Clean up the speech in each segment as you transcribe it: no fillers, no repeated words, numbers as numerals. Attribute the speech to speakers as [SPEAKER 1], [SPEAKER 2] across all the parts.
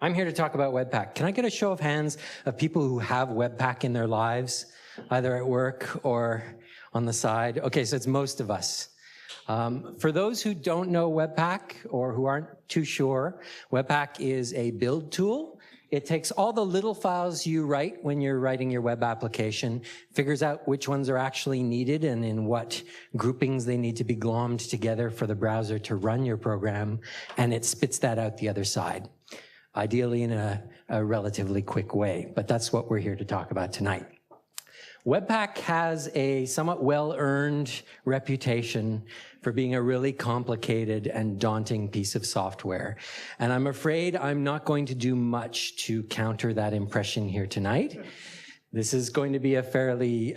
[SPEAKER 1] I'm here to talk about Webpack. Can I get a show of hands of people who have Webpack in their lives, either at work or on the side? Okay, so it's most of us. For those who don't know Webpack or who aren't too sure, Webpack is a build tool. It takes all the little files you write when you're writing your web application, figures out which ones are actually needed and in what groupings they need to be glommed together for the browser to run your program, and it spits that out the other side, ideally in a relatively quick way. But that's what we're here to talk about tonight. Webpack has a somewhat well-earned reputation for being a really complicated and daunting piece of software. And I'm afraid I'm not going to do much to counter that impression here tonight. This is going to be a fairly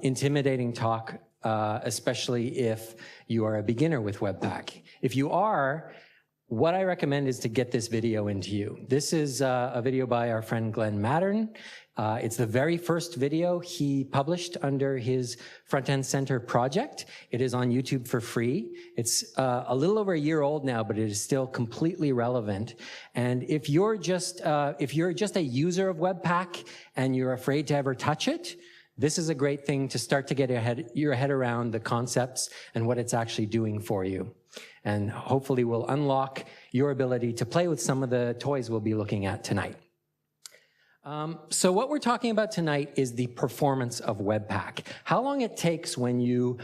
[SPEAKER 1] intimidating talk, especially if you are a beginner with Webpack. If you are, what I recommend is to get this video into you. This is a video by our friend Glenn Mattern. It's the very first video he published under his Front-End Center project. It is on YouTube for free. It's a little over a year old now, but it is still completely relevant. And if you're just a user of Webpack and you're afraid to ever touch it, this is a great thing to start to get your head around the concepts and what it's actually doing for you. And hopefully will unlock your ability to play with some of the toys we'll be looking at tonight. So what we're talking about tonight is the performance of Webpack. How long it takes when you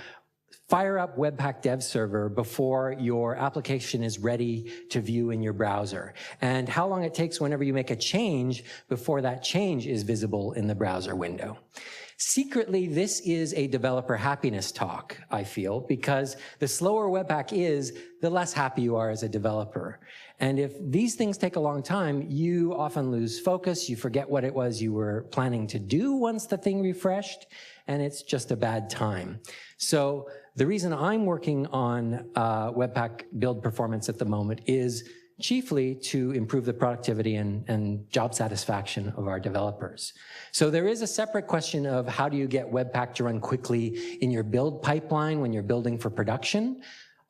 [SPEAKER 1] fire up Webpack Dev Server before your application is ready to view in your browser, and how long it takes whenever you make a change before that change is visible in the browser window. Secretly, this is a developer happiness talk, I feel, because the slower Webpack is, the less happy you are as a developer. And if these things take a long time, you often lose focus, you forget what it was you were planning to do once the thing refreshed, and it's just a bad time. So the reason I'm working on Webpack build performance at the moment is chiefly to improve the productivity and job satisfaction of our developers. So there is a separate question of how do you get Webpack to run quickly in your build pipeline when you're building for production.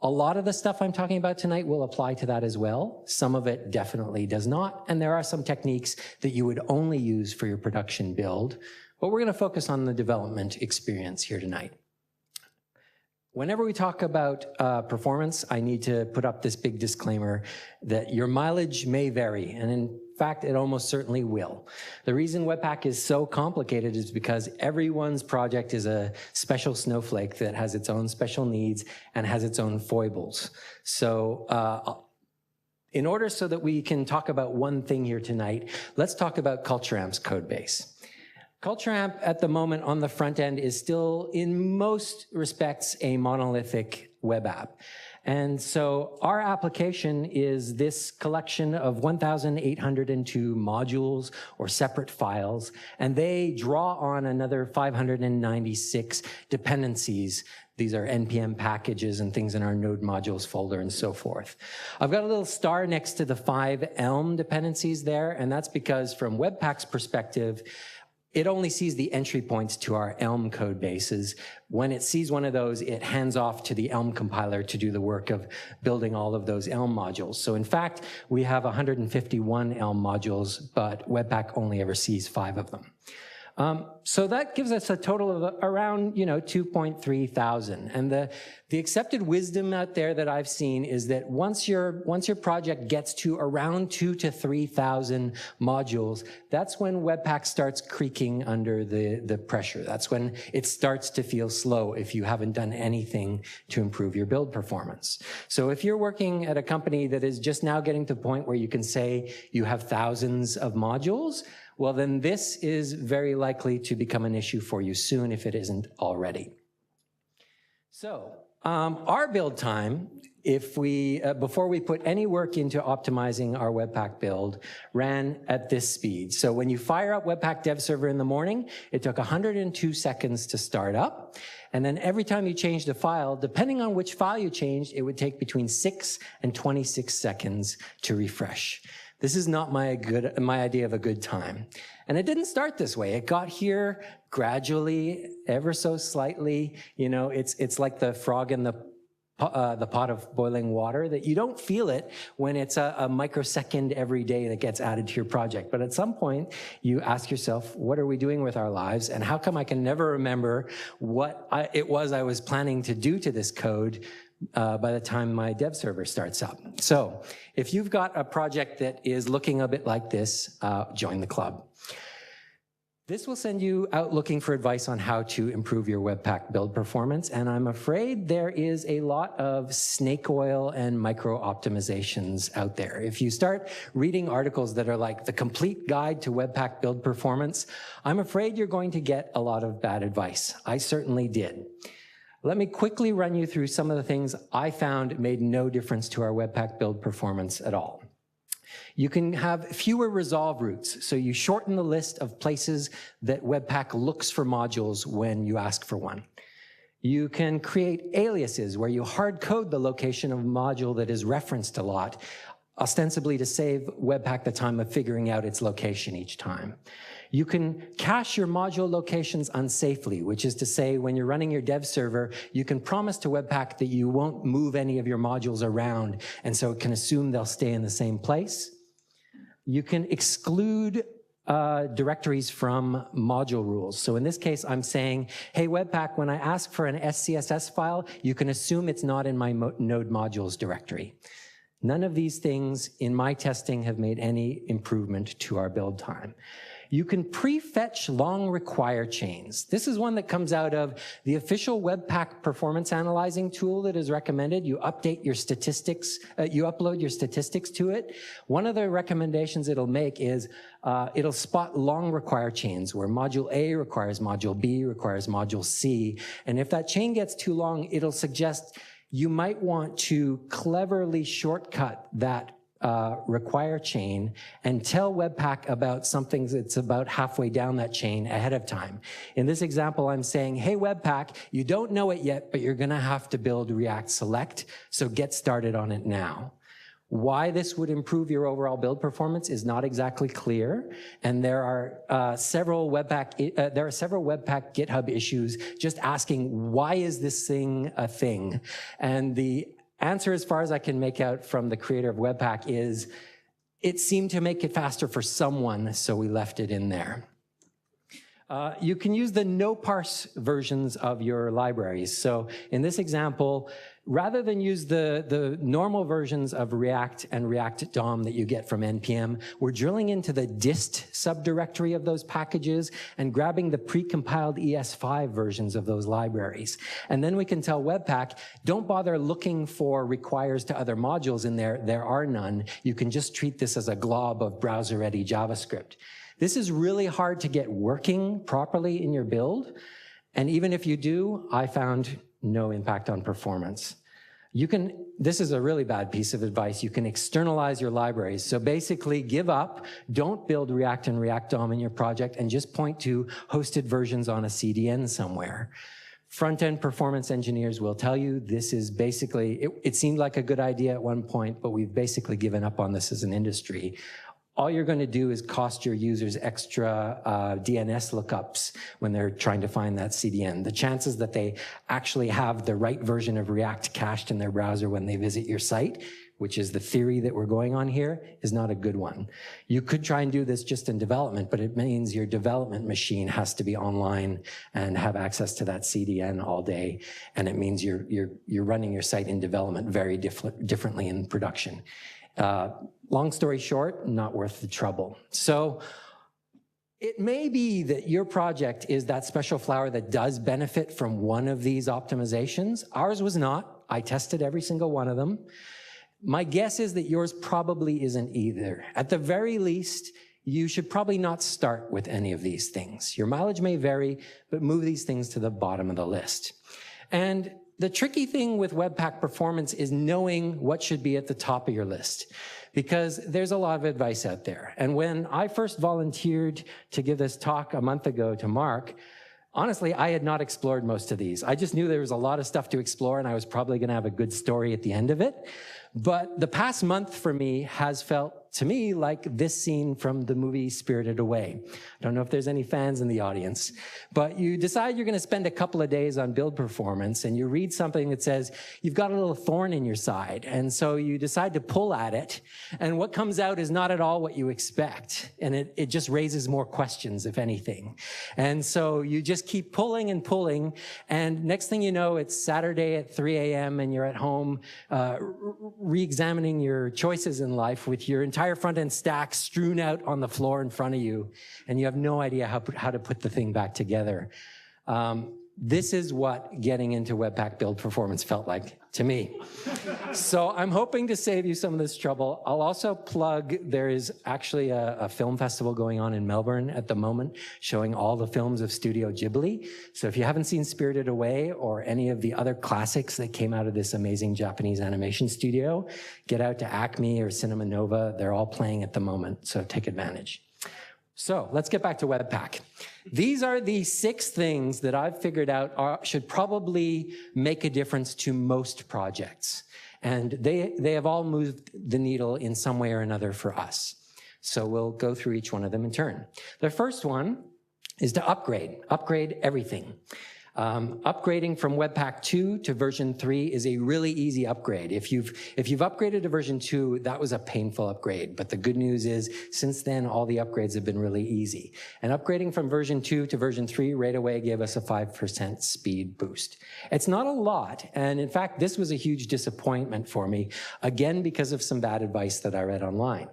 [SPEAKER 1] A lot of the stuff I'm talking about tonight will apply to that as well. Some of it definitely does not, and there are some techniques that you would only use for your production build, but we're going to focus on the development experience here tonight. Whenever we talk about performance, I need to put up this big disclaimer that your mileage may vary, and in fact, it almost certainly will. The reason Webpack is so complicated is because everyone's project is a special snowflake that has its own special needs and has its own foibles. So in order so that we can talk about one thing here tonight, let's talk about CultureAmp's code base. CultureAmp at the moment on the front end is still, in most respects, a monolithic web app. And so our application is this collection of 1,802 modules or separate files, and they draw on another 596 dependencies. These are NPM packages and things in our node modules folder and so forth. I've got a little star next to the 5 Elm dependencies there, and that's because from Webpack's perspective, it only sees the entry points to our Elm code bases. When it sees one of those, it hands off to the Elm compiler to do the work of building all of those Elm modules. So in fact, we have 151 Elm modules, but Webpack only ever sees 5 of them. So that gives us a total of around, 2.3 thousand. And the accepted wisdom out there that I've seen is that once your project gets to around 2,000 to 3,000 modules, that's when Webpack starts creaking under the pressure. That's when it starts to feel slow if you haven't done anything to improve your build performance. So if you're working at a company that is just now getting to the point where you can say you have thousands of modules, well, then this is very likely to become an issue for you soon if it isn't already. So our build time, before we put any work into optimizing our Webpack build, ran at this speed. So when you fire up Webpack Dev Server in the morning, it took 102 seconds to start up. And then every time you changed a file, depending on which file you changed, it would take between 6 and 26 seconds to refresh. This is not my idea of a good time. And it didn't start this way. It got here gradually, ever so slightly. It's like the frog in the the pot of boiling water, that you don't feel it when it's a microsecond every day that gets added to your project. But at some point, you ask yourself, what are we doing with our lives? And how come I can never remember what it was I was planning to do to this code by the time my dev server starts up? So if you've got a project that is looking a bit like this, join the club. This will send you out looking for advice on how to improve your Webpack build performance, and I'm afraid there is a lot of snake oil and micro optimizations out there. If you start reading articles that are like the complete guide to Webpack build performance, I'm afraid you're going to get a lot of bad advice. I certainly did. Let me quickly run you through some of the things I found made no difference to our Webpack build performance at all. You can have fewer resolve routes, so you shorten the list of places that Webpack looks for modules when you ask for one. You can create aliases where you hard code the location of a module that is referenced a lot, ostensibly to save Webpack the time of figuring out its location each time. You can cache your module locations unsafely, which is to say, when you're running your dev server, you can promise to Webpack that you won't move any of your modules around, and so it can assume they'll stay in the same place. You can exclude directories from module rules. So in this case, I'm saying, hey, Webpack, when I ask for an SCSS file, you can assume it's not in my node modules directory. None of these things in my testing have made any improvement to our build time. You can pre-fetch long require chains. This is one that comes out of the official Webpack performance analyzing tool that is recommended. You update your statistics, you upload your statistics to it. One of the recommendations it'll make is it'll spot long require chains where module A requires module B, requires module C. And if that chain gets too long, it'll suggest you might want to cleverly shortcut that require chain and tell Webpack about something that's about halfway down that chain ahead of time. In this example, I'm saying, hey, Webpack, you don't know it yet, but you're gonna have to build React Select, so get started on it now. Why this would improve your overall build performance is not exactly clear, and there are several Webpack GitHub issues just asking, why is this thing a thing? And the answer, as far as I can make out from the creator of Webpack, is it seemed to make it faster for someone, so we left it in there. You can use the no-parse versions of your libraries. So in this example, rather than use the normal versions of React and React DOM that you get from NPM, we're drilling into the dist subdirectory of those packages and grabbing the precompiled ES5 versions of those libraries. And then we can tell Webpack, don't bother looking for requires to other modules in there. There are none. You can just treat this as a glob of browser-ready JavaScript. This is really hard to get working properly in your build. And even if you do, I found no impact on performance. This is a really bad piece of advice. You can externalize your libraries. So basically give up, don't build React and React DOM in your project, and just point to hosted versions on a CDN somewhere. Front-end performance engineers will tell you this is basically, it seemed like a good idea at one point, but we've basically given up on this as an industry. All you're going to do is cost your users extra DNS lookups when they're trying to find that CDN. The chances that they actually have the right version of React cached in their browser when they visit your site, which is the theory that we're going on here, is not a good one. You could try and do this just in development, but it means your development machine has to be online and have access to that CDN all day, and it means you're running your site in development very differently in production. Long story short, not worth the trouble. So it may be that your project is that special flower that does benefit from one of these optimizations. Ours was not. I tested every single one of them. My guess is that yours probably isn't either. At the very least, you should probably not start with any of these things. Your mileage may vary, but move these things to the bottom of the list. And the tricky thing with Webpack performance is knowing what should be at the top of your list, because there's a lot of advice out there. And when I first volunteered to give this talk a month ago to Mark, honestly, I had not explored most of these. I just knew there was a lot of stuff to explore, and I was probably going to have a good story at the end of it. But the past month for me has felt, to me, like this scene from the movie Spirited Away. I don't know if there's any fans in the audience, but you decide you're going to spend a couple of days on build performance, and you read something that says you've got a little thorn in your side, and so you decide to pull at it, and what comes out is not at all what you expect, and it just raises more questions, if anything. And so you just keep pulling and pulling, and next thing you know, it's Saturday at 3 a.m., and you're at home re-examining your choices in life with your entire front-end stack strewn out on the floor in front of you, and you have no idea how to put the thing back together. This is what getting into Webpack build performance felt like to me. So I'm hoping to save you some of this trouble. I'll also plug, there is actually a film festival going on in Melbourne at the moment, showing all the films of Studio Ghibli. So if you haven't seen Spirited Away or any of the other classics that came out of this amazing Japanese animation studio, get out to Acme or Cinema Nova. They're all playing at the moment, so take advantage. So let's get back to Webpack. These are the 6 things that I've figured out should probably make a difference to most projects. And they have all moved the needle in some way or another for us. So we'll go through each one of them in turn. The first one is to upgrade everything. Upgrading from Webpack 2 to version 3 is a really easy upgrade. If you've upgraded to version 2, that was a painful upgrade. But the good news is, since then, all the upgrades have been really easy. And upgrading from version 2 to version 3 right away gave us a 5% speed boost. It's not a lot, and in fact, this was a huge disappointment for me, again, because of some bad advice that I read online.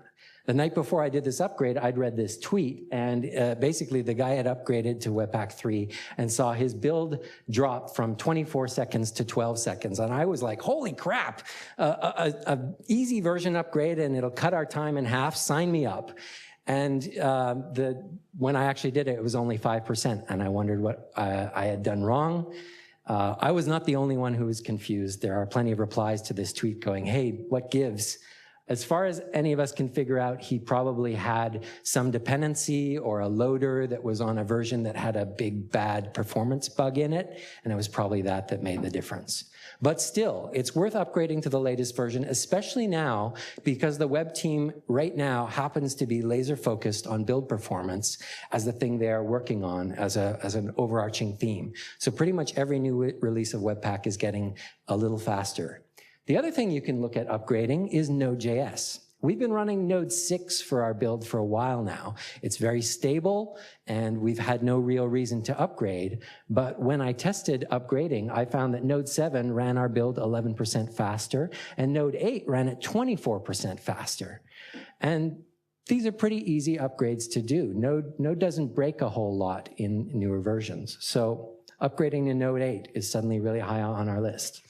[SPEAKER 1] The night before I did this upgrade, I'd read this tweet, and basically the guy had upgraded to Webpack 3 and saw his build drop from 24 seconds to 12 seconds. And I was like, holy crap, a easy version upgrade and it'll cut our time in half, sign me up. And when I actually did it, it was only 5%, and I wondered what I had done wrong. I was not the only one who was confused. There are plenty of replies to this tweet going, hey, what gives? As far as any of us can figure out, he probably had some dependency or a loader that was on a version that had a big bad performance bug in it, and it was probably that made the difference. But still, it's worth upgrading to the latest version, especially now, because the web team right now happens to be laser focused on build performance as the thing they are working on as an overarching theme. So pretty much every new release of Webpack is getting a little faster. The other thing you can look at upgrading is Node.js. We've been running Node 6 for our build for a while now. It's very stable, and we've had no real reason to upgrade. But when I tested upgrading, I found that Node 7 ran our build 11% faster, and Node 8 ran it 24% faster. And these are pretty easy upgrades to do. Node doesn't break a whole lot in newer versions. So upgrading to Node 8 is suddenly really high on our list.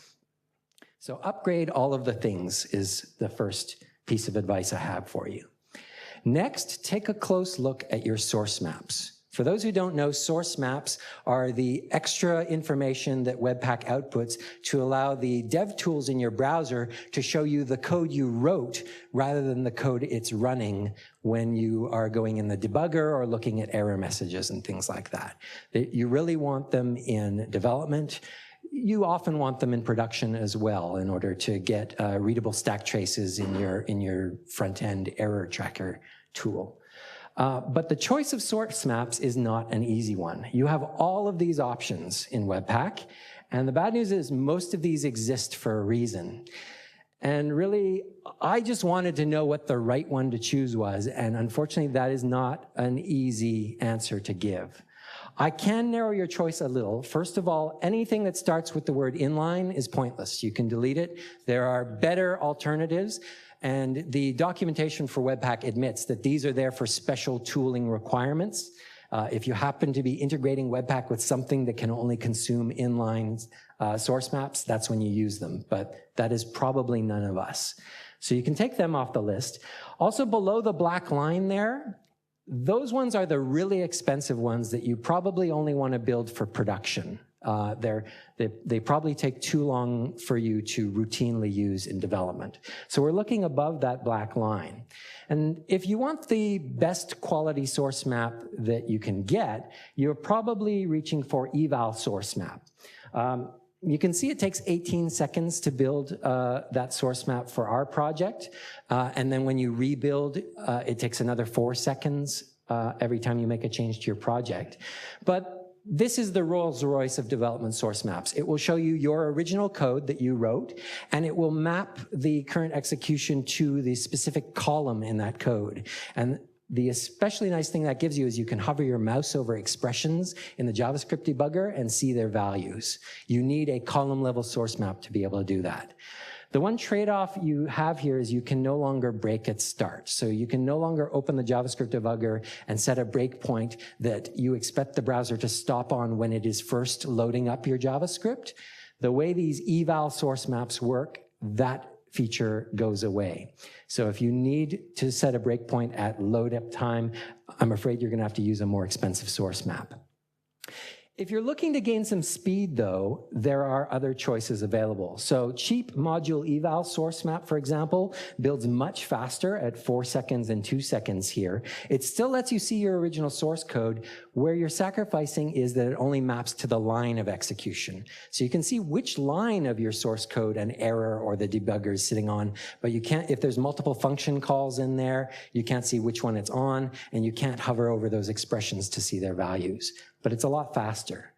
[SPEAKER 1] So upgrade all of the things is the first piece of advice I have for you. Next, take a close look at your source maps. For those who don't know, source maps are the extra information that Webpack outputs to allow the dev tools in your browser to show you the code you wrote rather than the code it's running when you are going in the debugger or looking at error messages and things like that. You really want them in development. You often want them in production as well in order to get readable stack traces in your front-end error tracker tool. But the choice of source maps is not an easy one. You have all of these options in Webpack, and the bad news is most of these exist for a reason. And really, I just wanted to know what the right one to choose was, and unfortunately, that is not an easy answer to give. I can narrow your choice a little. First of all, anything that starts with the word inline is pointless. You can delete it. There are better alternatives, and the documentation for Webpack admits that these are there for special tooling requirements. If you happen to be integrating Webpack with something that can only consume inline source maps, that's when you use them, but that is probably none of us. So you can take them off the list. Also below the black line there, those ones are the really expensive ones that you probably only want to build for production. They probably take too long for you to routinely use in development. So we're looking above that black line. And if you want the best quality source map that you can get, you're probably reaching for eval source map. you can see it takes 18 seconds to build that source map for our project. And then when you rebuild, it takes another 4 seconds every time you make a change to your project. But this is the Rolls-Royce of development source maps. It will show you your original code that you wrote, and it will map the current execution to the specific column in that code. And the especially nice thing that gives you is you can hover your mouse over expressions in the JavaScript debugger and see their values. You need a column-level source map to be able to do that. The one trade-off you have here is you can no longer break at start. So you can no longer open the JavaScript debugger and set a breakpoint that you expect the browser to stop on when it is first loading up your JavaScript. The way these eval source maps work, that feature goes away. So if you need to set a breakpoint at load up time, I'm afraid you're going to have to use a more expensive source map. If you're looking to gain some speed, though, there are other choices available. So cheap module eval source map, for example, builds much faster at 4 seconds and 2 seconds here. It still lets you see your original source code. Where you're sacrificing is that it only maps to the line of execution. So you can see which line of your source code an error or the debugger is sitting on, but you can't, if there's multiple function calls in there, you can't see which one it's on, and you can't hover over those expressions to see their values. But it's a lot faster.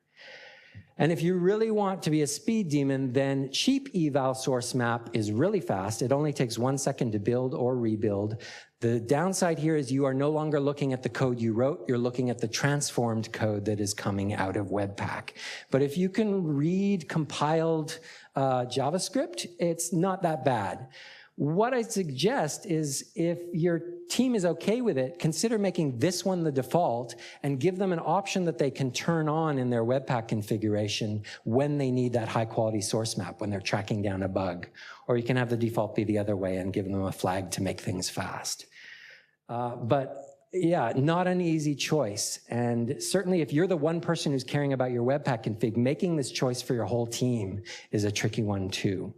[SPEAKER 1] And if you really want to be a speed demon, then cheap eval source map is really fast. It only takes 1 second to build or rebuild. The downside here is you are no longer looking at the code you wrote, you're looking at the transformed code that is coming out of Webpack. But if you can read compiled JavaScript, it's not that bad. What I suggest is if your team is okay with it, consider making this one the default and give them an option that they can turn on in their Webpack configuration when they need that high quality source map, when they're tracking down a bug. Or you can have the default be the other way and give them a flag to make things fast. But yeah, not an easy choice. And certainly if you're the one person who's caring about your Webpack config, making this choice for your whole team is a tricky one too.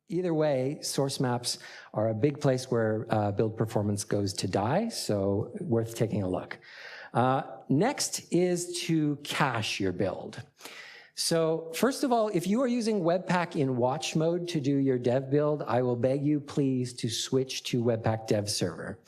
[SPEAKER 1] Either way, source maps are a big place where build performance goes to die, so worth taking a look. Next is to cache your build. So first of all, if you are using Webpack in watch mode to do your dev build, I will beg you please to switch to Webpack Dev Server.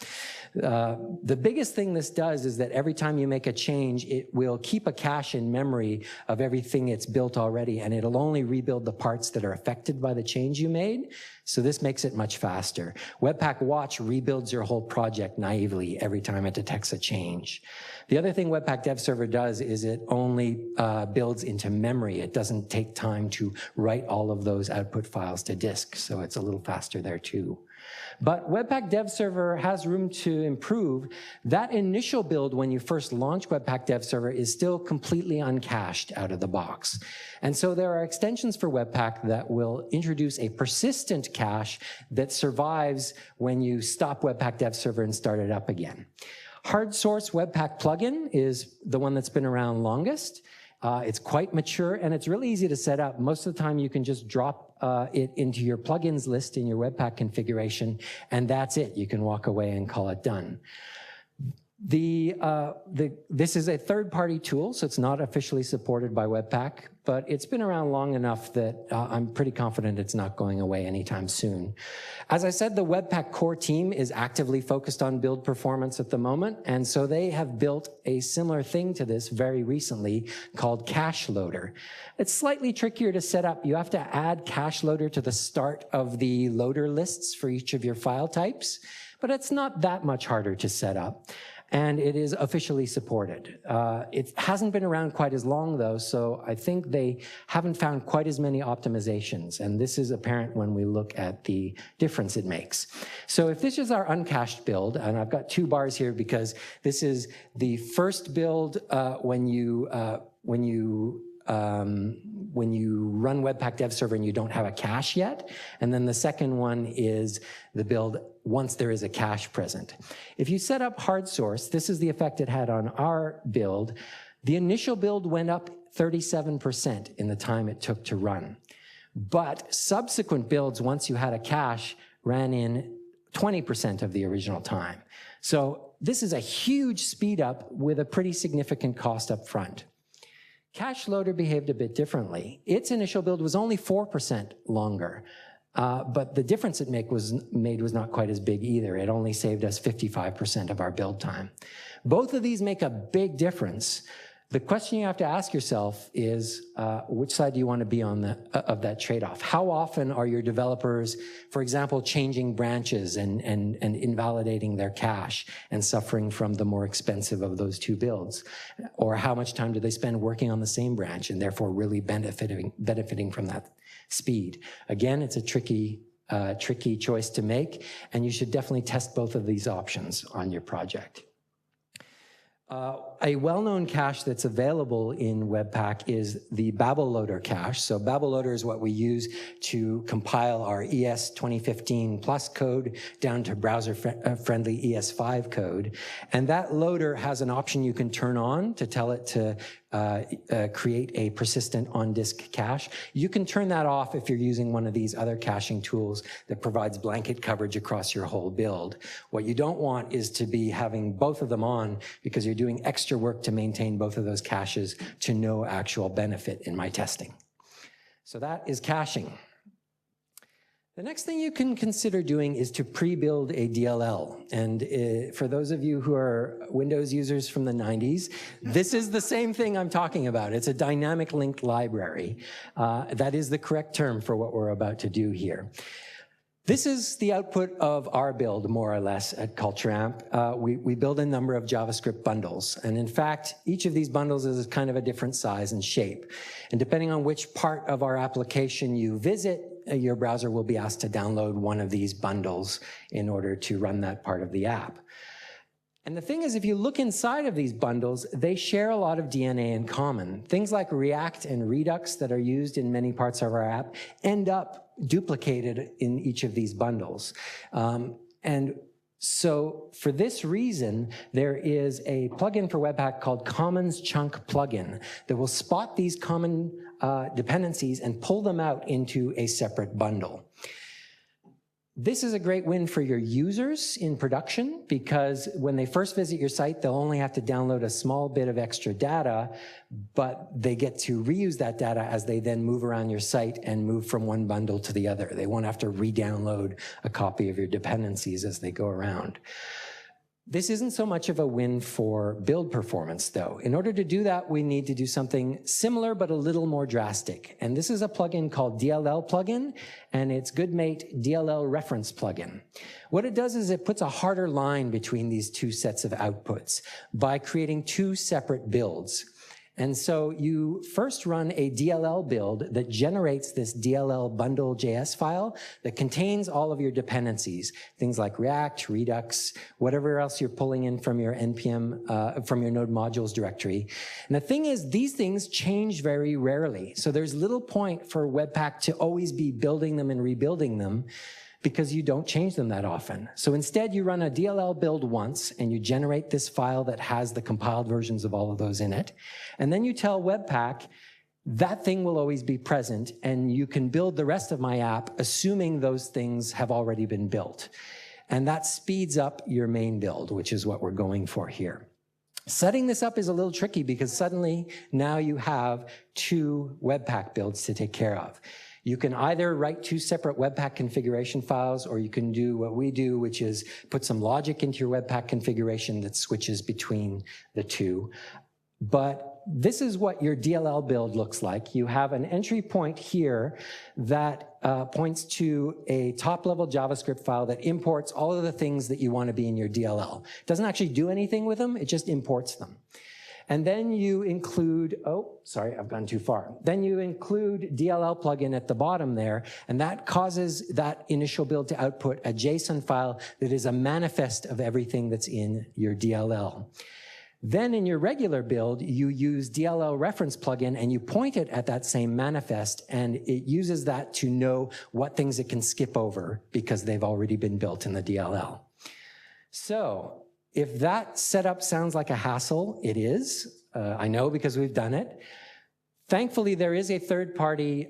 [SPEAKER 1] The biggest thing this does is that every time you make a change, it will keep a cache in memory of everything it's built already, and it'll only rebuild the parts that are affected by the change you made. So this makes it much faster. Webpack Watch rebuilds your whole project naively every time it detects a change. The other thing Webpack Dev Server does is it only builds into memory. It doesn't take time to write all of those output files to disk, so it's a little faster there too. But Webpack Dev Server has room to improve. That initial build when you first launch Webpack Dev Server is still completely uncached out of the box. And so there are extensions for Webpack that will introduce a persistent cache that survives when you stop Webpack Dev Server and start it up again. Hard source Webpack plugin is the one that's been around longest. It's quite mature and it's really easy to set up. Most of the time you can just drop it into your plugins list in your Webpack configuration, and that's it. You can walk away and call it done. This is a third-party tool, so it's not officially supported by Webpack, but it's been around long enough that I'm pretty confident it's not going away anytime soon. As I said, the Webpack core team is actively focused on build performance at the moment, and so they have built a similar thing to this very recently called Cache Loader. It's slightly trickier to set up. You have to add Cache Loader to the start of the loader lists for each of your file types, but it's not that much harder to set up. And it is officially supported. It hasn't been around quite as long though, so I think they haven't found quite as many optimizations, and this is apparent when we look at the difference it makes. So if this is our uncached build, and I've got 2 bars here because this is the first build when you run Webpack Dev Server and you don't have a cache yet, and then the second one is the build once there is a cache present. If you set up hard source, this is the effect it had on our build. The initial build went up 37% in the time it took to run. But subsequent builds, once you had a cache, ran in 20% of the original time. So this is a huge speed up with a pretty significant cost up front. Cache Loader behaved a bit differently. Its initial build was only 4% longer, but the difference it made was not quite as big either. It only saved us 55% of our build time. Both of these make a big difference. The question you have to ask yourself is, which side do you want to be on of that trade-off? How often are your developers, for example, changing branches and invalidating their cache and suffering from the more expensive of those two builds? Or how much time do they spend working on the same branch and therefore really benefiting from that speed? Again, it's a tricky choice to make, and you should definitely test both of these options on your project. A well-known cache that's available in Webpack is the Babel Loader cache. So Babel Loader is what we use to compile our ES 2015 plus code down to browser-friendly ES5 code. And that loader has an option you can turn on to tell it to create a persistent on-disk cache. You can turn that off if you're using one of these other caching tools that provides blanket coverage across your whole build. What you don't want is to be having both of them on because you're doing extra work to maintain both of those caches to no actual benefit in my testing. So that is caching. The next thing you can consider doing is to pre-build a DLL. And for those of you who are Windows users from the 90s, this is the same thing I'm talking about. It's a dynamic linked library. That is the correct term for what we're about to do here. This is the output of our build, more or less, at CultureAmp. We build a number of JavaScript bundles. And in fact, each of these bundles is kind of a different size and shape. And depending on which part of our application you visit, your browser will be asked to download one of these bundles in order to run that part of the app. And the thing is, if you look inside of these bundles, they share a lot of DNA in common. Things like React and Redux that are used in many parts of our app end up duplicated in each of these bundles. And so for this reason, there is a plugin for Webpack called Commons Chunk Plugin that will spot these common dependencies and pull them out into a separate bundle. This is a great win for your users in production because when they first visit your site, they'll only have to download a small bit of extra data, but they get to reuse that data as they then move around your site and move from one bundle to the other. They won't have to re-download a copy of your dependencies as they go around. This isn't so much of a win for build performance, though. In order to do that, we need to do something similar but a little more drastic. And this is a plugin called DLL plugin, and it's GoodMate DLL reference plugin. What it does is it puts a harder line between these two sets of outputs by creating two separate builds. And so you first run a DLL build that generates this DLL bundle.js file that contains all of your dependencies, things like React, Redux, whatever else you're pulling in from your NPM, from your node modules directory. And the thing is, these things change very rarely. So there's little point for Webpack to always be building them and rebuilding them, because you don't change them that often. So instead, you run a DLL build once, and you generate this file that has the compiled versions of all of those in it. And then you tell Webpack, that thing will always be present, and you can build the rest of my app assuming those things have already been built. And that speeds up your main build, which is what we're going for here. Setting this up is a little tricky because suddenly now you have two Webpack builds to take care of. You can either write two separate Webpack configuration files, or you can do what we do, which is put some logic into your Webpack configuration that switches between the two. But this is what your DLL build looks like. You have an entry point here that points to a top-level JavaScript file that imports all of the things that you want to be in your DLL. It doesn't actually do anything with them, it just imports them. And then you include, oh, sorry, I've gone too far. Then you include DLL plugin at the bottom there, and that causes that initial build to output a JSON file that is a manifest of everything that's in your DLL. Then in your regular build, you use DLL reference plugin and you point it at that same manifest, and it uses that to know what things it can skip over because they've already been built in the DLL. So if that setup sounds like a hassle, it is. I know because we've done it. Thankfully, there is a third-party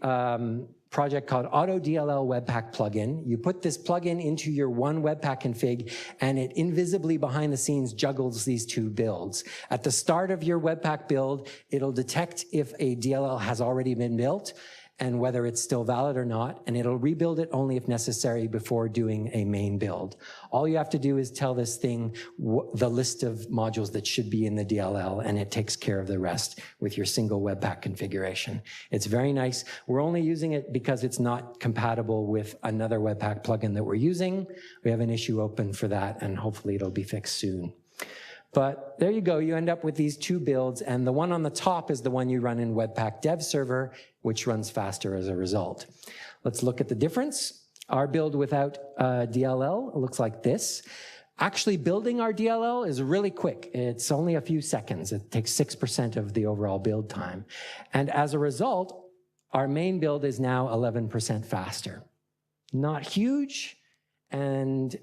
[SPEAKER 1] project called Auto DLL Webpack plugin. You put this plugin into your one Webpack config, and it invisibly behind the scenes juggles these two builds. At the start of your Webpack build, it'll detect if a DLL has already been built and whether it's still valid or not, and it'll rebuild it only if necessary before doing a main build. All you have to do is tell this thing the list of modules that should be in the DLL, and it takes care of the rest with your single Webpack configuration. It's very nice. We're only using it because it's not compatible with another Webpack plugin that we're using. We have an issue open for that, and hopefully it'll be fixed soon. But there you go, you end up with these two builds, and the one on the top is the one you run in Webpack Dev Server, which runs faster as a result. Let's look at the difference. Our build without DLL looks like this. Actually, building our DLL is really quick. It's only a few seconds. It takes 6% of the overall build time. And as a result, our main build is now 11% faster. Not huge, and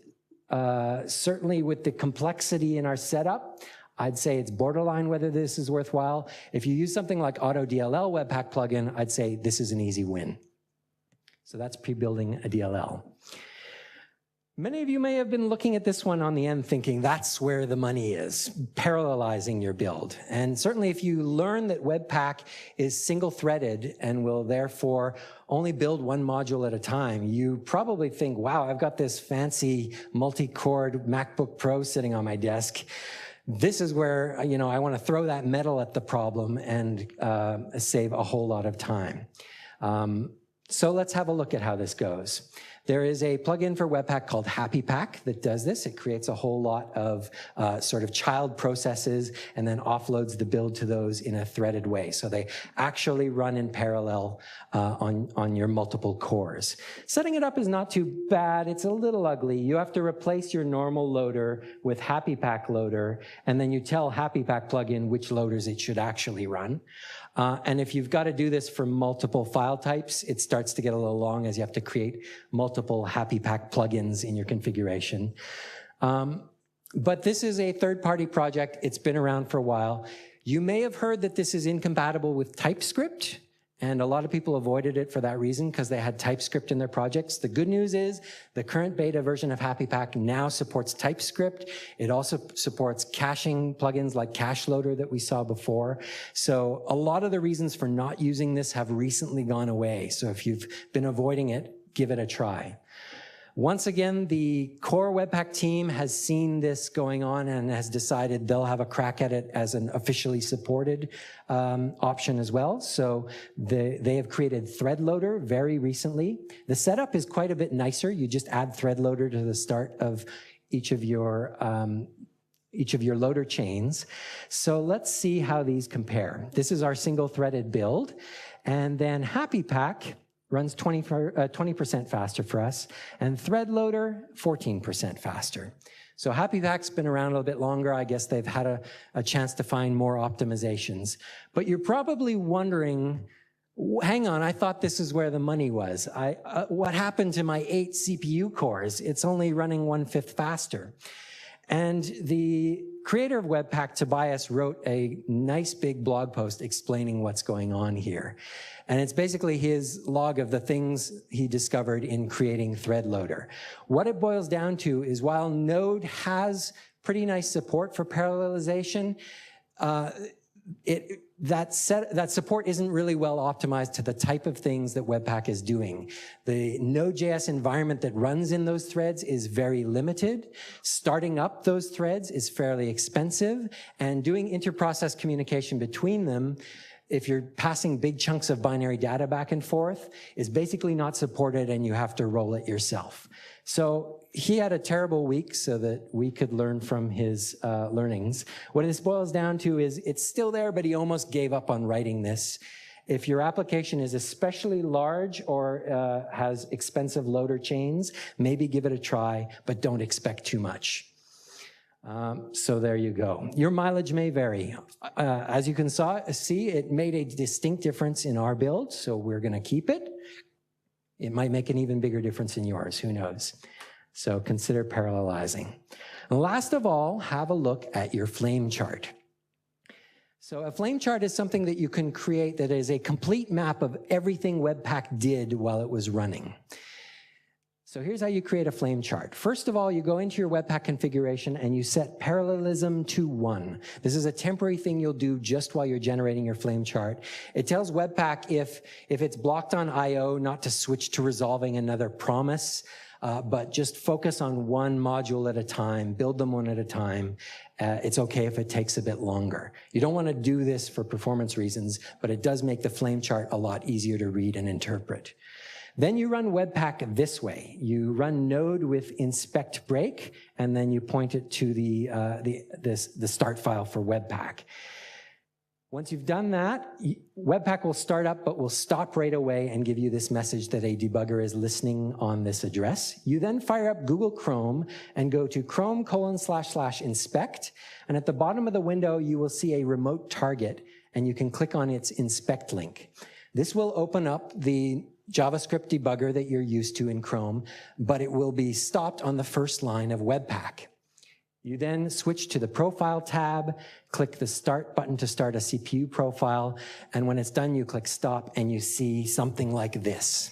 [SPEAKER 1] certainly with the complexity in our setup, I'd say it's borderline whether this is worthwhile. If you use something like Auto DLL Webpack plugin, I'd say this is an easy win. So that's pre-building a DLL. Many of you may have been looking at this one on the end thinking that's where the money is, parallelizing your build. And certainly if you learn that Webpack is single-threaded and will therefore only build one module at a time, you probably think, wow, I've got this fancy multi-core MacBook Pro sitting on my desk. This is where, I want to throw that metal at the problem and save a whole lot of time. So let's have a look at how this goes. There is a plugin for Webpack called HappyPack that does this. It creates a whole lot of sort of child processes and then offloads the build to those in a threaded way. So they actually run in parallel on your multiple cores. Setting it up is not too bad. It's a little ugly. You have to replace your normal loader with HappyPack loader, and then you tell HappyPack plugin which loaders it should actually run. And if you've got to do this for multiple file types, it starts to get a little long as you have to create multiple HappyPack plugins in your configuration. But this is a third-party project. It's been around for a while. You may have heard that this is incompatible with TypeScript, and a lot of people avoided it for that reason because they had TypeScript in their projects. The good news is the current beta version of HappyPack now supports TypeScript. It also supports caching plugins like Cache Loader that we saw before. So a lot of the reasons for not using this have recently gone away. So if you've been avoiding it, give it a try. Once again, the core Webpack team has seen this going on and has decided they'll have a crack at it as an officially supported option as well. So they have created Thread Loader very recently. The setup is quite a bit nicer. You just add Thread Loader to the start of each of your loader chains. So let's see how these compare. This is our single-threaded build, and then HappyPack runs 20% faster for us, and Thread Loader, 14% faster. So HappyPack's been around a little bit longer. I guess they've had a chance to find more optimizations. But you're probably wondering, hang on, I thought this is where the money was. What happened to my 8 CPU cores? It's only running 1/5 faster. And the creator of Webpack, Tobias, wrote a nice big blog post explaining what's going on here. And it's basically his log of the things he discovered in creating Thread Loader. What it boils down to is while Node has pretty nice support for parallelization, that support isn't really well optimized to the type of things that Webpack is doing. The Node.js environment that runs in those threads is very limited. Starting up those threads is fairly expensive, and doing inter-process communication between them, if you're passing big chunks of binary data back and forth, is basically not supported, and you have to roll it yourself. So he had a terrible week so that we could learn from his learnings. What this boils down to is it's still there, but he almost gave up on writing this. If your application is especially large or has expensive loader chains, maybe give it a try, but don't expect too much. So there you go. Your mileage may vary. As you can see, it made a distinct difference in our build, so we're going to keep it. It might make an even bigger difference in yours, who knows? So consider parallelizing. And last of all, have a look at your flame chart. So a flame chart is something that you can create that is a complete map of everything Webpack did while it was running. So here's how you create a flame chart. First of all, you go into your Webpack configuration and you set parallelism to 1. This is a temporary thing you'll do just while you're generating your flame chart. It tells Webpack if it's blocked on I/O not to switch to resolving another promise, but just focus on one module at a time, build them one at a time. It's okay if it takes a bit longer. You don't want to do this for performance reasons, but it does make the flame chart a lot easier to read and interpret. Then you run Webpack this way. You run node with inspect break, and then you point it to the start file for Webpack. Once you've done that, Webpack will start up, but will stop right away and give you this message that a debugger is listening on this address. You then fire up Google Chrome and go to chrome://inspect, and at the bottom of the window, you will see a remote target, and you can click on its inspect link. This will open up the JavaScript debugger that you're used to in Chrome, but it will be stopped on the first line of Webpack. You then switch to the Profile tab, click the Start button to start a CPU profile, and when it's done, you click Stop, and you see something like this.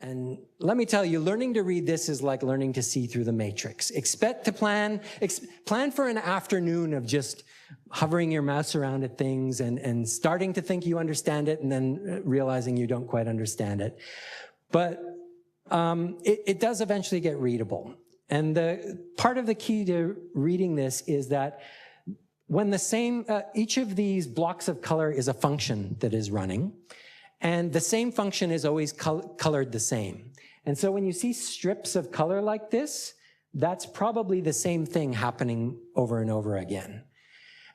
[SPEAKER 1] And let me tell you, learning to read this is like learning to see through the matrix. Expect to plan for an afternoon of just hovering your mouse around at things and starting to think you understand it and then realizing you don't quite understand it. But it does eventually get readable. And part of the key to reading this is that when each of these blocks of color is a function that is running, and the same function is always colored the same. And so when you see strips of color like this, that's probably the same thing happening over and over again.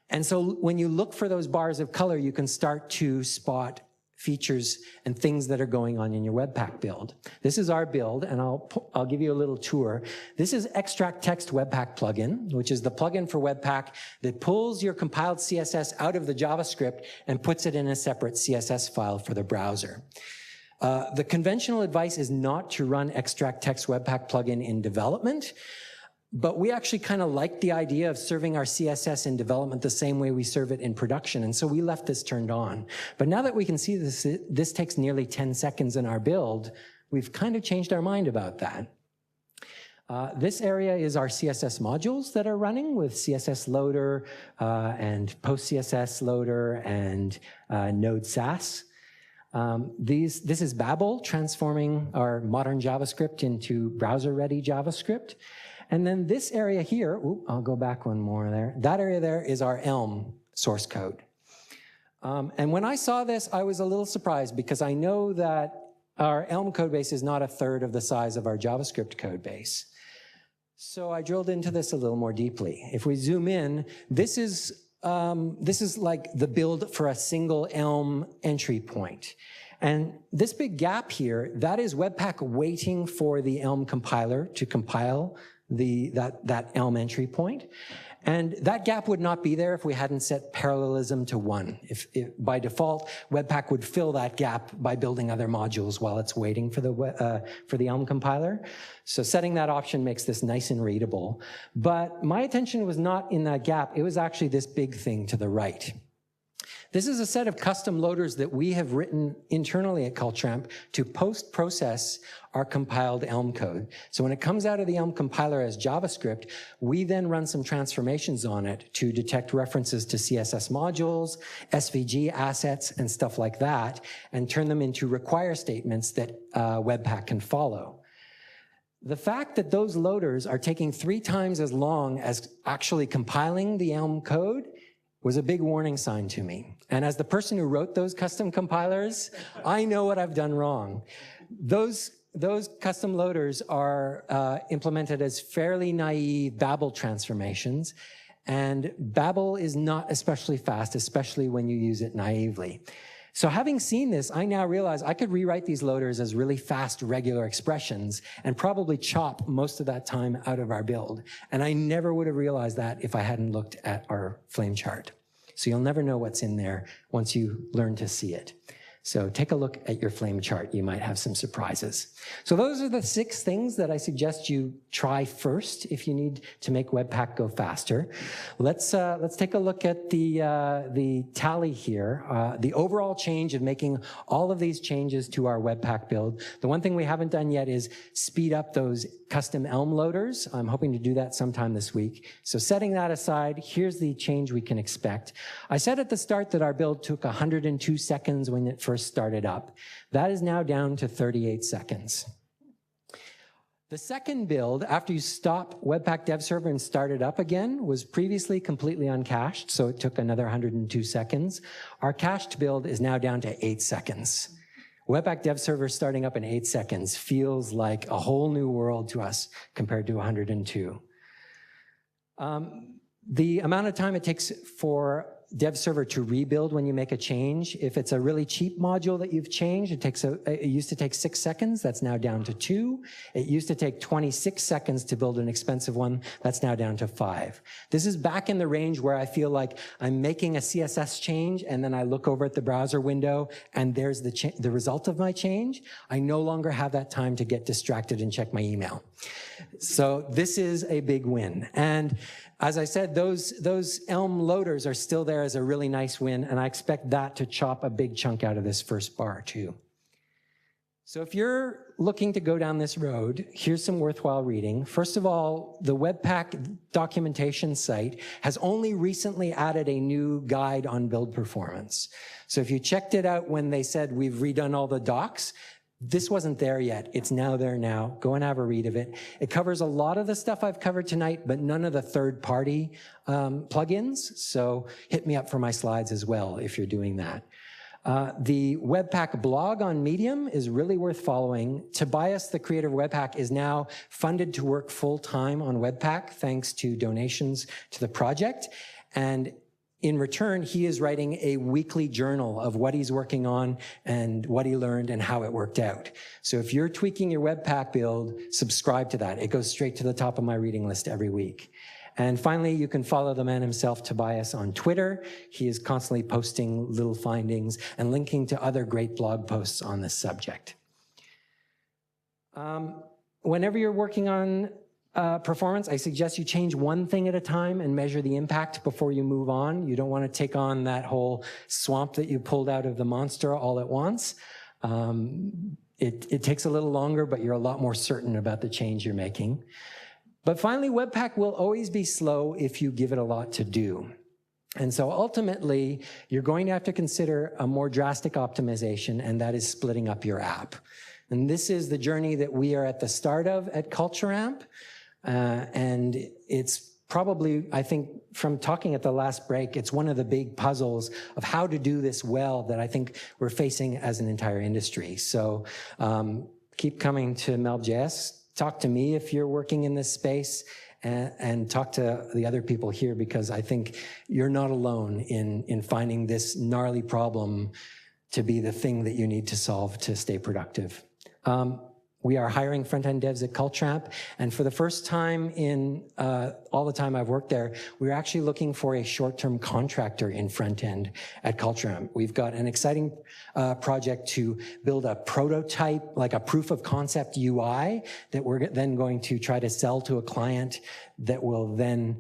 [SPEAKER 1] And so when you look for those bars of color, you can start to spot features and things that are going on in your Webpack build. This is our build, and I'll give you a little tour. This is Extract Text Webpack plugin, which is the plugin for Webpack that pulls your compiled CSS out of the JavaScript and puts it in a separate CSS file for the browser. The conventional advice is not to run Extract Text Webpack plugin in development, but we actually kind of like the idea of serving our CSS in development the same way we serve it in production, and so we left this turned on. But now that we can see this takes nearly 10 seconds in our build, we've kind of changed our mind about that. This area is our CSS modules that are running with CSS Loader and Post-CSS Loader and Node Sass. This is Babel, transforming our modern JavaScript into browser-ready JavaScript. And then this area here, I'll go back one more there. That area there is our Elm source code. And when I saw this, I was a little surprised because I know that our Elm code base is not a third of the size of our JavaScript code base. So I drilled into this a little more deeply. If we zoom in, this is like the build for a single Elm entry point. And this big gap here, that is Webpack waiting for the Elm compiler to compile that Elm entry point. And that gap would not be there if we hadn't set parallelism to 1. If by default, Webpack would fill that gap by building other modules while it's waiting for the Elm compiler. So setting that option makes this nice and readable. But my attention was not in that gap. It was actually this big thing to the right. This is a set of custom loaders that we have written internally at Cultramp to post-process our compiled Elm code. So when it comes out of the Elm compiler as JavaScript, we then run some transformations on it to detect references to CSS modules, SVG assets, and stuff like that, and turn them into require statements that Webpack can follow. The fact that those loaders are taking 3 times as long as actually compiling the Elm code was a big warning sign to me. And as the person who wrote those custom compilers, I know what I've done wrong. Those custom loaders are implemented as fairly naive Babel transformations, and Babel is not especially fast, especially when you use it naively. So having seen this, I now realize I could rewrite these loaders as really fast, regular expressions and probably chop most of that time out of our build. And I never would have realized that if I hadn't looked at our flame chart. So you'll never know what's in there once you learn to see it. So take a look at your flame chart. You might have some surprises. So those are the 6 things that I suggest you try first if you need to make Webpack go faster. Let's take a look at the tally here. The overall change of making all of these changes to our Webpack build. The one thing we haven't done yet is speed up those custom Elm loaders. I'm hoping to do that sometime this week. So setting that aside, here's the change we can expect. I said at the start that our build took 102 seconds when it first started up. That is now down to 38 seconds. The second build, after you stop Webpack Dev Server and start it up again, was previously completely uncached, so it took another 102 seconds. Our cached build is now down to 8 seconds. Webpack Dev Server starting up in 8 seconds feels like a whole new world to us compared to 102. The amount of time it takes for Dev Server to rebuild when you make a change, if it's a really cheap module that you've changed, it used to take 6 seconds, that's now down to 2. It used to take 26 seconds to build an expensive one, that's now down to 5. This is back in the range where I feel like I'm making a CSS change and then I look over at the browser window and there's the result of my change. I no longer have that time to get distracted and check my email. So this is a big win. And as I said, those Elm loaders are still there as a really nice win, and I expect that to chop a big chunk out of this first bar too. So if you're looking to go down this road, here's some worthwhile reading. First of all, the Webpack documentation site has only recently added a new guide on build performance. So if you checked it out when they said we've redone all the docs, this wasn't there yet. It's now there now. Go and have a read of it. It covers a lot of the stuff I've covered tonight, but none of the third-party plugins. So hit me up for my slides as well if you're doing that. The Webpack blog on Medium is really worth following. Tobias, the creator of Webpack, is now funded to work full-time on Webpack thanks to donations to the project. And in return, he is writing a weekly journal of what he's working on and what he learned and how it worked out. So if you're tweaking your Webpack build, subscribe to that. It goes straight to the top of my reading list every week. And finally, you can follow the man himself, Tobias, on Twitter. He is constantly posting little findings and linking to other great blog posts on this subject. Whenever you're working on performance, I suggest you change one thing at a time and measure the impact before you move on. You don't want to take on that whole swamp that you pulled out of the monster all at once. It takes a little longer, but you're a lot more certain about the change you're making. But finally, Webpack will always be slow if you give it a lot to do. And so ultimately, you're going to have to consider a more drastic optimization, and that is splitting up your app. And this is the journey that we are at the start of at CultureAmp. And it's probably, I think, from talking at the last break, it's one of the big puzzles of how to do this well that I think we're facing as an entire industry. So keep coming to Melb.js. Talk to me if you're working in this space, and talk to the other people here, because I think you're not alone in finding this gnarly problem to be the thing that you need to solve to stay productive. We are hiring front-end devs at CultureAmp, and for the first time in all the time I've worked there, we're actually looking for a short-term contractor in front-end at CultureAmp. We've got an exciting project to build a prototype, like a proof of concept UI, that we're then going to try to sell to a client that will then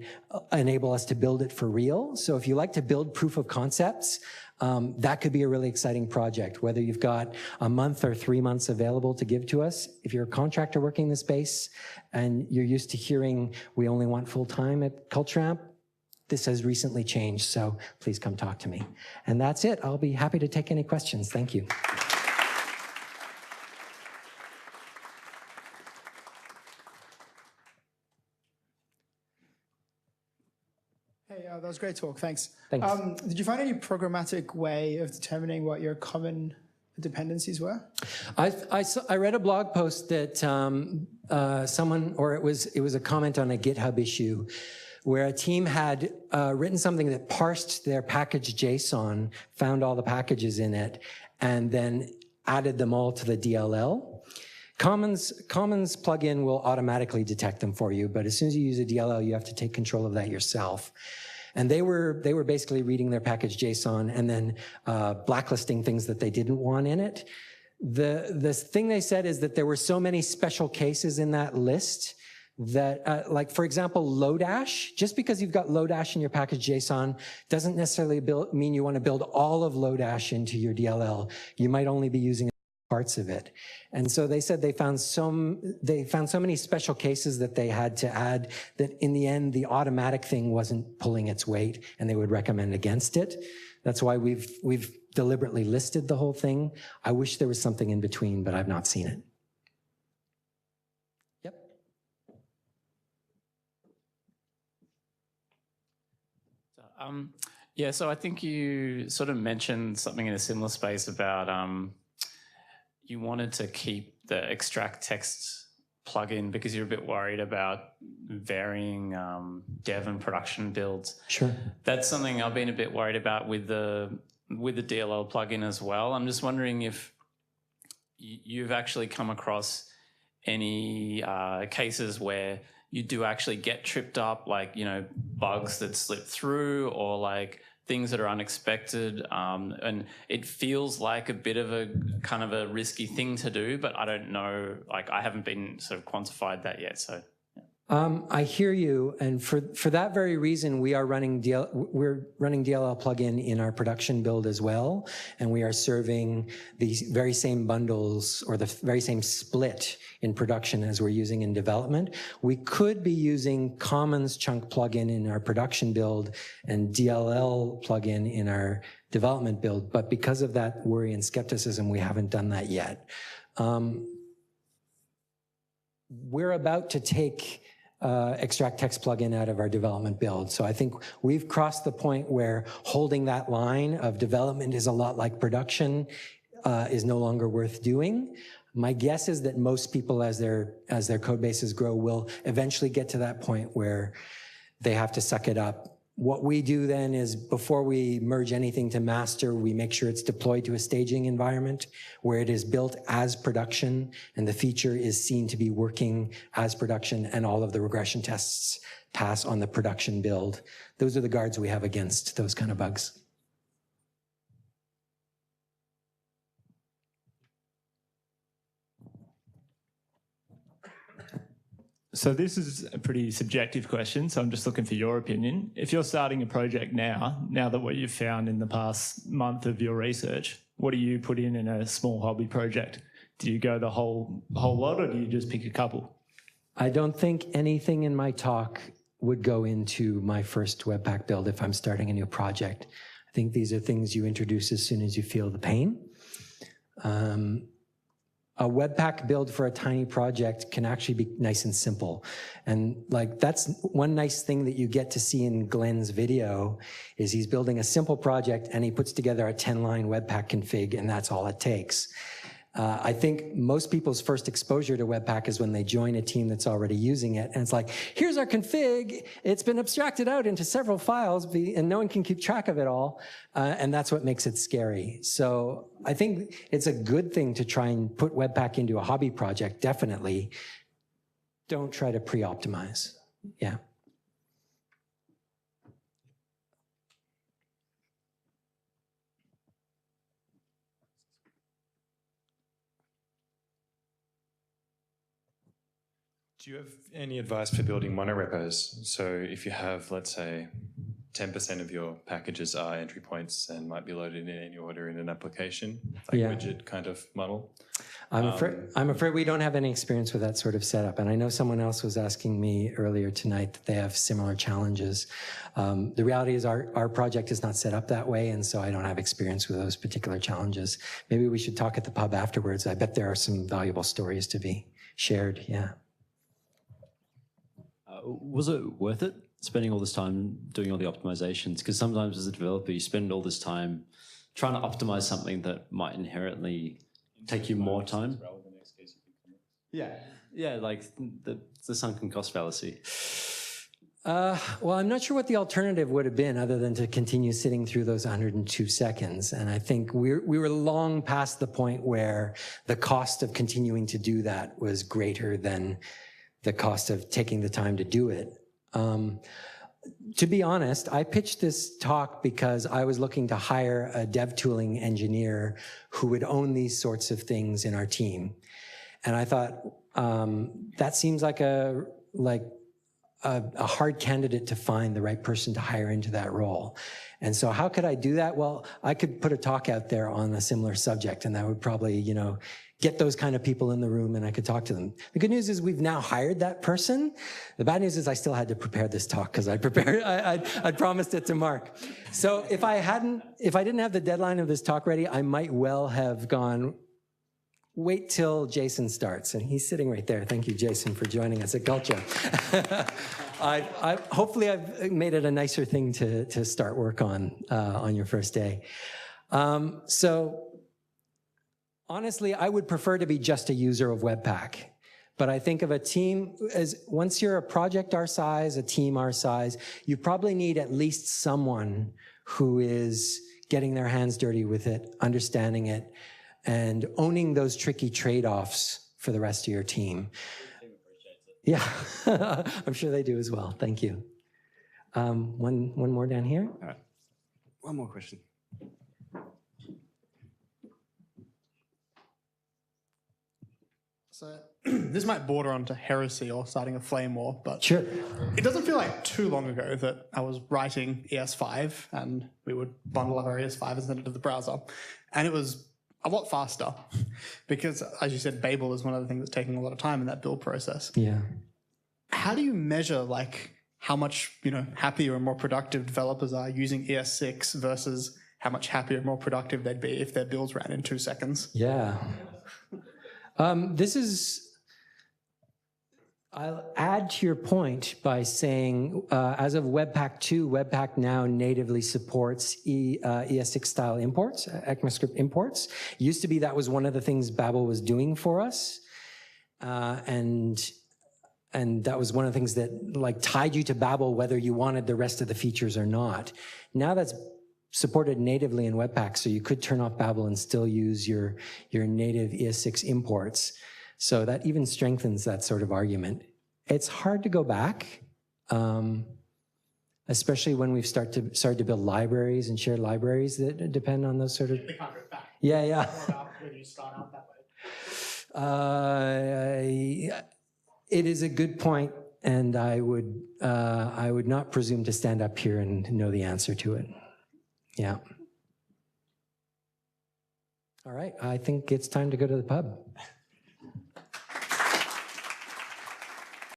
[SPEAKER 1] enable us to build it for real. So if you like to build proof of concepts, that could be a really exciting project, whether you've got a month or 3 months available to give to us. If you're a contractor working in the space and you're used to hearing we only want full-time at CultureAmp, this has recently changed, so please come talk to me. And that's it. I'll be happy to take any questions. Thank you.
[SPEAKER 2] Hey, that was a great talk, thanks.
[SPEAKER 1] Thanks.
[SPEAKER 2] Did you find any programmatic way of determining what your common dependencies were?
[SPEAKER 1] I read a blog post that someone, or it was a comment on a GitHub issue, where a team had written something that parsed their package JSON, found all the packages in it, and then added them all to the DLL. Commons plugin will automatically detect them for you, but as soon as you use a DLL, you have to take control of that yourself. And they were basically reading their package JSON and then blacklisting things that they didn't want in it. The thing they said is that there were so many special cases in that list that, like, for example, Lodash, just because you've got Lodash in your package JSON doesn't necessarily mean you want to build all of Lodash into your DLL. You might only be using parts of it. And so they said they found so many special cases that they had to add that in the end, the automatic thing wasn't pulling its weight, and they would recommend against it. That's why we've deliberately listed the whole thing. I wish there was something in between, but I've not seen it. Yep.
[SPEAKER 3] Yeah, so I think you sort of mentioned something in a similar space about you wanted to keep the extract text plugin because you're a bit worried about varying dev and production builds.
[SPEAKER 1] Sure.
[SPEAKER 3] That's something I've been a bit worried about with the DLL plugin as well. I'm just wondering if you've actually come across any cases where you do actually get tripped up, like, you know, bugs that slip through or like things that are unexpected. And it feels like a bit of a kind of a risky thing to do, but I don't know, like I haven't been sort of quantified that yet. So.
[SPEAKER 1] I hear you, and for that very reason, we're running DLL plugin in our production build as well, and we are serving these very same bundles or the very same split in production as we're using in development. We could be using Commons chunk plugin in our production build and DLL plugin in our development build, but because of that worry and skepticism, we haven't done that yet. We're about to take extract text plugin out of our development build. So I think we've crossed the point where holding that line of development is a lot like production is no longer worth doing. My guess is that most people, as their code bases grow, will eventually get to that point where they have to suck it up. What we do then is before we merge anything to master, we make sure it's deployed to a staging environment where it is built as production and the feature is seen to be working as production and all of the regression tests pass on the production build. Those are the guards we have against those kind of bugs.
[SPEAKER 4] So this is a pretty subjective question, so I'm just looking for your opinion. If you're starting a project now that what you've found in the past month of your research, what do you put in a small hobby project? Do you go the whole lot, or do you just pick a couple?
[SPEAKER 1] I don't think anything in my talk would go into my first Webpack build if I'm starting a new project. I think these are things you introduce as soon as you feel the pain. A Webpack build for a tiny project can actually be nice and simple. And like that's one nice thing that you get to see in Glenn's video is he's building a simple project and he puts together a 10-line Webpack config and that's all it takes. I think most people's first exposure to Webpack is when they join a team that's already using it. And it's like, here's our config. It's been abstracted out into several files and no one can keep track of it all. And that's what makes it scary. So I think it's a good thing to try and put Webpack into a hobby project, definitely. Don't try to pre-optimize. Yeah.
[SPEAKER 5] Do you have any advice for building monorepos? So if you have, let's say, 10% of your packages are entry points and might be loaded in any order in an application, like widget kind of model.
[SPEAKER 1] I'm afraid we don't have any experience with that sort of setup. And I know someone else was asking me earlier tonight that they have similar challenges. The reality is our project is not set up that way, and so I don't have experience with those particular challenges. Maybe we should talk at the pub afterwards. I bet there are some valuable stories to be shared, yeah.
[SPEAKER 6] Was it worth it, spending all this time doing all the optimizations? Because sometimes as a developer, you spend all this time trying to optimize something that might inherently take you more time. Yeah, like the sunken cost fallacy.
[SPEAKER 1] Well, I'm not sure what the alternative would have been other than to continue sitting through those 102 seconds. And I think we were long past the point where the cost of continuing to do that was greater than the cost of taking the time to do it. to be honest, I pitched this talk because I was looking to hire a dev tooling engineer who would own these sorts of things in our team. And I thought, that seems like a hard candidate to find the right person to hire into that role. And so how could I do that? Well, I could put a talk out there on a similar subject, and that would probably, get those kind of people in the room and I could talk to them. The good news is we've now hired that person. The bad news is I still had to prepare this talk because I'd promised it to Mark. So if I didn't have the deadline of this talk ready, I might well have gone, wait till Jason starts. And he's sitting right there. Thank you, Jason, for joining us at Culture. Hopefully I've made it a nicer thing to start work on your first day. So honestly, I would prefer to be just a user of Webpack. But I think of a team as, once you're a project our size, a team our size, you probably need at least someone who is getting their hands dirty with it, understanding it, and owning those tricky trade-offs for the rest of your team. Yeah, I'm sure they do as well. Thank you. One more down here.
[SPEAKER 7] All right. One more question.
[SPEAKER 8] So this might border onto heresy or starting a flame war, but
[SPEAKER 1] Sure.
[SPEAKER 8] it doesn't feel like too long ago that I was writing ES5 and we would bundle up our ES5 and send it to the browser. And it was a lot faster because, as you said, Babel is one of the things that's taking a lot of time in that build process.
[SPEAKER 1] Yeah.
[SPEAKER 8] How do you measure how much, happier and more productive developers are using ES6 versus how much happier and more productive they'd be if their builds ran in 2 seconds?
[SPEAKER 1] Yeah. I'll add to your point by saying, as of Webpack 2, Webpack now natively supports ES6 style imports, ECMAScript imports. It used to be that was one of the things Babel was doing for us. And that was one of the things that tied you to Babel, whether you wanted the rest of the features or not. Now that's supported natively in Webpack, so you could turn off Babel and still use your native ES6 imports. So that even strengthens that sort of argument. It's hard to go back, especially when we've started to build libraries and shared libraries that depend on those sort of...
[SPEAKER 8] They can't go back.
[SPEAKER 1] Yeah.
[SPEAKER 8] More about when you start out that way.
[SPEAKER 1] It is a good point, and I would not presume to stand up here and know the answer to it. Yeah. All right, I think it's time to go to the pub.